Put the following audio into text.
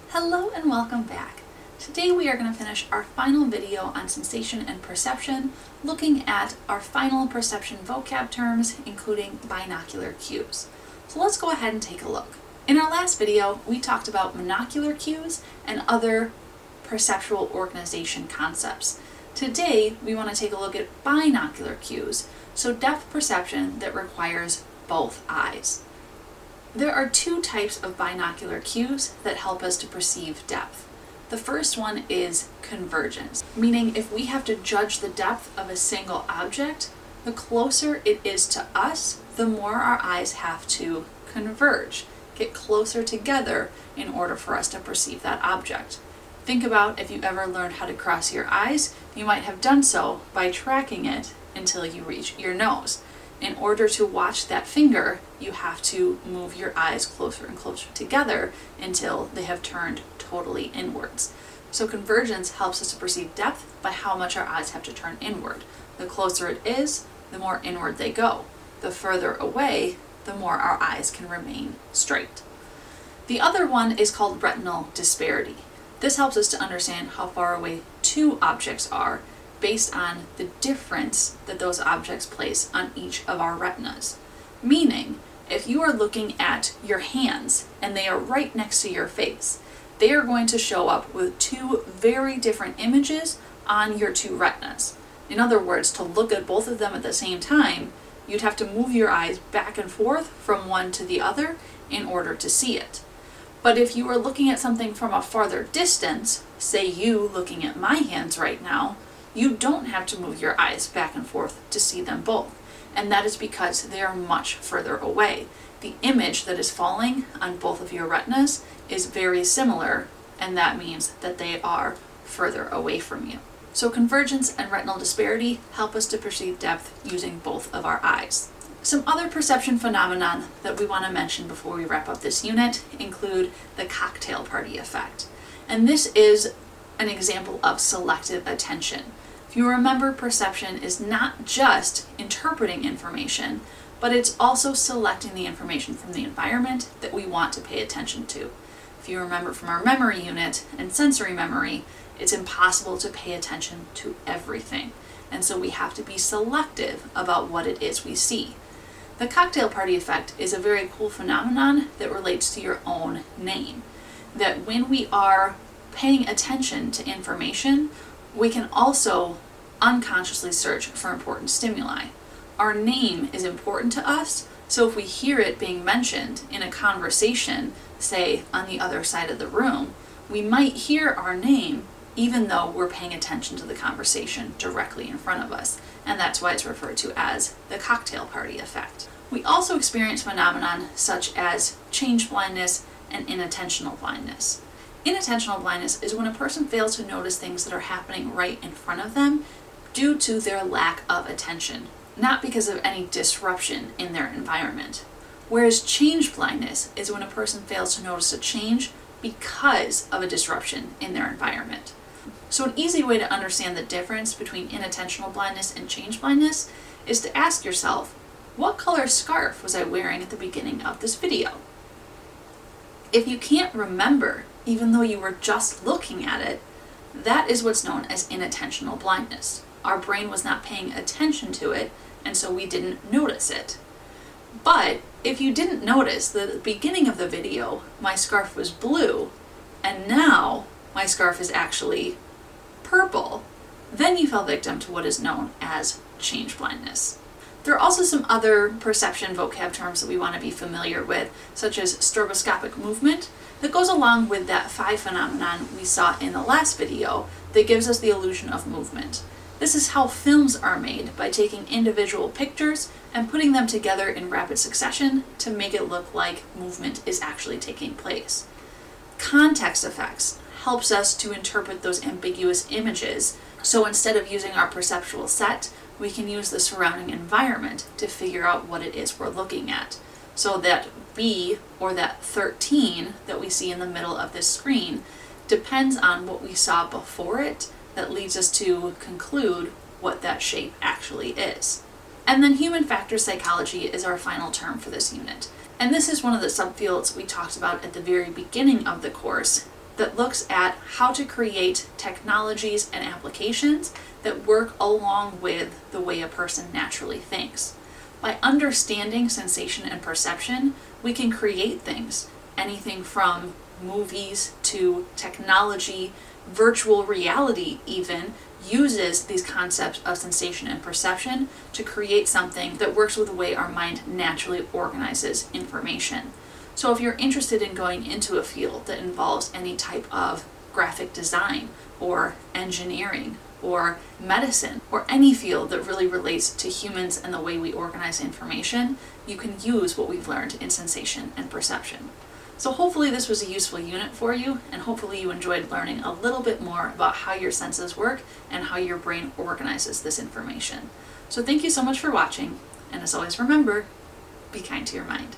Hello and welcome back. Today we are going to finish our final video on sensation and perception, looking at our final perception vocab terms, including binocular cues. So let's go ahead and take a look. In our last video, we talked about monocular cues and other perceptual organization concepts. Today, we want to take a look at binocular cues, so depth perception that requires both eyes. There are two types of binocular cues that help us to perceive depth. The first one is convergence, meaning if we have to judge the depth of a single object, the closer it is to us, the more our eyes have to converge, get closer together in order for us to perceive that object. Think about if you ever learned how to cross your eyes, you might have done so by tracking it until you reach your nose. In order to watch that finger, you have to move your eyes closer and closer together until they have turned totally inwards. So convergence helps us to perceive depth by how much our eyes have to turn inward. The closer it is, the more inward they go. The further away, the more our eyes can remain straight. The other one is called retinal disparity. This helps us to understand how far away two objects are based on the difference that those objects place on each of our retinas. Meaning, if you are looking at your hands and they are right next to your face, they are going to show up with two very different images on your two retinas. In other words, to look at both of them at the same time, you'd have to move your eyes back and forth from one to the other in order to see it. But if you are looking at something from a farther distance, say you looking at my hands right now, you don't have to move your eyes back and forth to see them both. And that is because they are much further away. The image that is falling on both of your retinas is very similar, and that means that they are further away from you. So convergence and retinal disparity help us to perceive depth using both of our eyes. Some other perception phenomenon that we want to mention before we wrap up this unit include the cocktail party effect. And this is an example of selective attention. If you remember, perception is not just interpreting information, but it's also selecting the information from the environment that we want to pay attention to. If you remember from our memory unit and sensory memory, it's impossible to pay attention to everything. And so we have to be selective about what it is we see. The cocktail party effect is a very cool phenomenon that relates to your own name. That when we are paying attention to information, we can also unconsciously search for important stimuli. Our name is important to us, so if we hear it being mentioned in a conversation, say on the other side of the room, we might hear our name even though we're paying attention to the conversation directly in front of us, and that's why it's referred to as the cocktail party effect. We also experience phenomenon such as change blindness and inattentional blindness. Inattentional blindness is when a person fails to notice things that are happening right in front of them due to their lack of attention, not because of any disruption in their environment. Whereas change blindness is when a person fails to notice a change because of a disruption in their environment. So an easy way to understand the difference between inattentional blindness and change blindness is to ask yourself, what color scarf was I wearing at the beginning of this video? If you can't remember, even though you were just looking at it, that is what's known as inattentional blindness. Our brain was not paying attention to it, and so we didn't notice it. But if you didn't notice that at the beginning of the video, my scarf was blue, and now my scarf is actually purple, then you fell victim to what is known as change blindness. There are also some other perception vocab terms that we want to be familiar with, such as stroboscopic movement, that goes along with that 5 phenomenon we saw in the last video that gives us the illusion of movement. This is how films are made, by taking individual pictures and putting them together in rapid succession to make it look like movement is actually taking place. Context effects helps us to interpret those ambiguous images, so instead of using our perceptual set, we can use the surrounding environment to figure out what it is we're looking at. So that B, or that 13 that we see in the middle of this screen, depends on what we saw before it that leads us to conclude what that shape actually is. And then human factor psychology is our final term for this unit. And this is one of the subfields we talked about at the very beginning of the course that looks at how to create technologies and applications that work along with the way a person naturally thinks. By understanding sensation and perception, we can create things, anything from movies to technology, virtual reality even, uses these concepts of sensation and perception to create something that works with the way our mind naturally organizes information. So if you're interested in going into a field that involves any type of graphic design or engineering or medicine or any field that really relates to humans and the way we organize information, you can use what we've learned in sensation and perception. So hopefully this was a useful unit for you, and hopefully you enjoyed learning a little bit more about how your senses work and how your brain organizes this information. So thank you so much for watching, and as always remember, be kind to your mind.